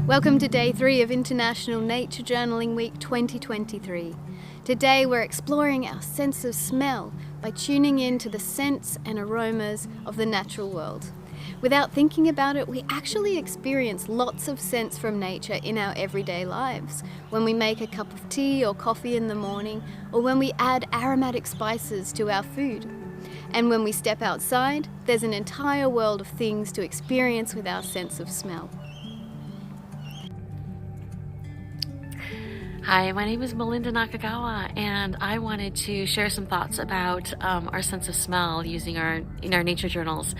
Welcome to Day 3 of International Nature Journaling Week 2023. Today we're exploring our sense of smell by tuning in to the scents and aromas of the natural world. Without thinking about it, we actually experience lots of scents from nature in our everyday lives. When we make a cup of tea or coffee in the morning, or when we add aromatic spices to our food. And when we step outside, there's an entire world of things to experience with our sense of smell. Hi, my name is Melinda Nakagawa, and I wanted to share some thoughts about our sense of smell in our nature journals.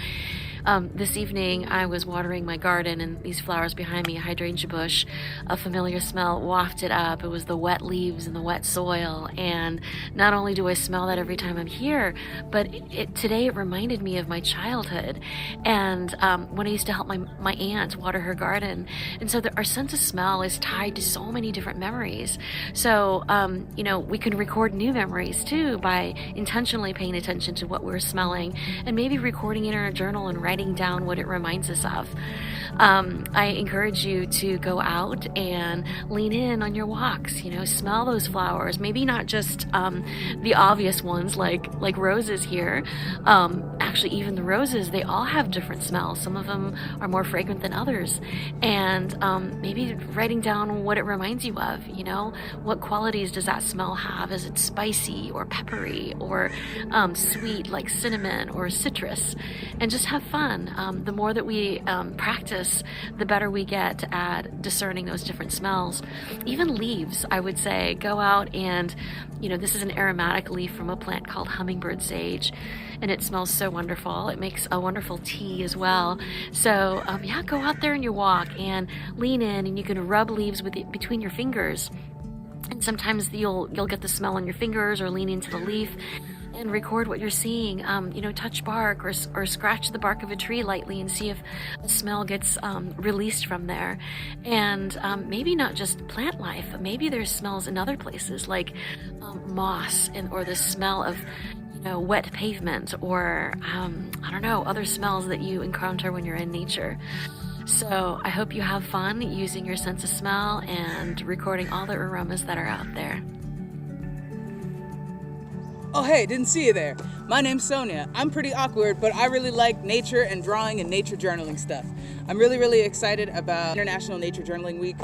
This evening I was watering my garden, and these flowers behind me, a hydrangea bush, a familiar smell wafted up. It was the wet leaves and the wet soil, and not only do I smell that every time I'm here, but today it reminded me of my childhood and when I used to help my aunt water her garden. And so our sense of smell is tied to so many different memories. So we can record new memories too by intentionally paying attention to what we're smelling and maybe recording it in our journal and writing down what it reminds us of. I encourage you to go out and lean in on your walks, smell those flowers, maybe not just the obvious ones like roses here. Actually, even the roses, they all have different smells. Some of them are more fragrant than others. And maybe writing down what it reminds you of, what qualities does that smell have? Is it spicy or peppery or sweet like cinnamon or citrus? And just have fun. The more that we practice, the better we get at discerning those different smells. Even leaves, I would say, go out and, this is an aromatic leaf from a plant called hummingbird sage, and it smells so wonderful. It makes a wonderful tea as well. So go out there on your walk and lean in, and you can rub leaves between your fingers. And sometimes you'll get the smell on your fingers, or lean into the leaf and record what you're seeing. Touch bark or scratch the bark of a tree lightly and see if a smell gets released from there. And maybe not just plant life, but maybe there's smells in other places like moss or the smell of wet pavement, or other smells that you encounter when you're in nature. So I hope you have fun using your sense of smell and recording all the aromas that are out there. Oh hey, didn't see you there. My name's Sonia. I'm pretty awkward, but I really like nature and drawing and nature journaling stuff. I'm really excited about International Nature Journaling Week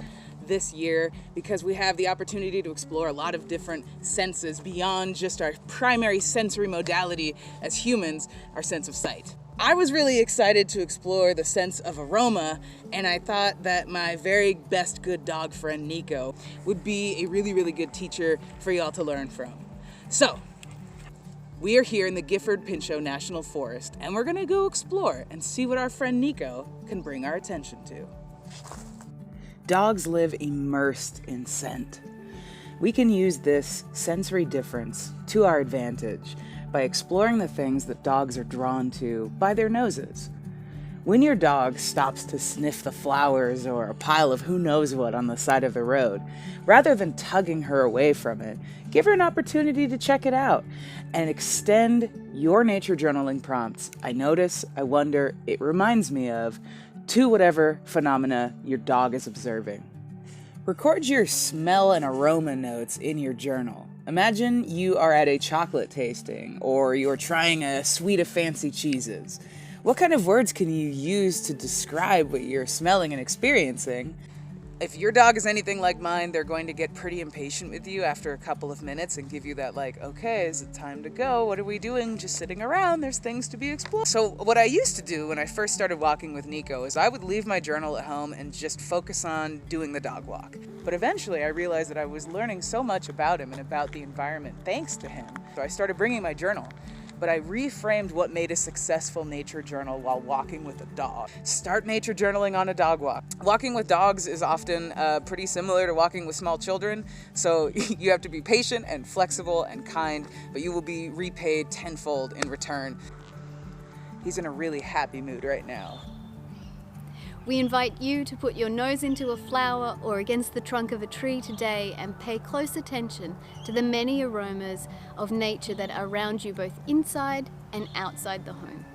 this year because we have the opportunity to explore a lot of different senses beyond just our primary sensory modality as humans, our sense of sight. I was really excited to explore the sense of aroma, and I thought that my very best good dog friend Nico would be a really good teacher for y'all to learn from. So, we are here in the Gifford-Pinchot National Forest, and we're gonna go explore and see what our friend Nico can bring our attention to. Dogs live immersed in scent. We can use this sensory difference to our advantage by exploring the things that dogs are drawn to by their noses. When your dog stops to sniff the flowers or a pile of who knows what on the side of the road, rather than tugging her away from it, give her an opportunity to check it out and extend your nature journaling prompts, I notice, I wonder, it reminds me of, to whatever phenomena your dog is observing. Record your smell and aroma notes in your journal. Imagine you are at a chocolate tasting, or you're trying a suite of fancy cheeses. What kind of words can you use to describe what you're smelling and experiencing? If your dog is anything like mine, they're going to get pretty impatient with you after a couple of minutes and give you that okay, is it time to go? What are we doing? Just sitting around, there's things to be explored. So what I used to do when I first started walking with Nico is I would leave my journal at home and just focus on doing the dog walk. But eventually I realized that I was learning so much about him and about the environment thanks to him. So I started bringing my journal. But I reframed what made a successful nature journal while walking with a dog. Start nature journaling on a dog walk. Walking with dogs is often pretty similar to walking with small children, so you have to be patient and flexible and kind, but you will be repaid tenfold in return. He's in a really happy mood right now. We invite you to put your nose into a flower or against the trunk of a tree today and pay close attention to the many aromas of nature that are around you both inside and outside the home.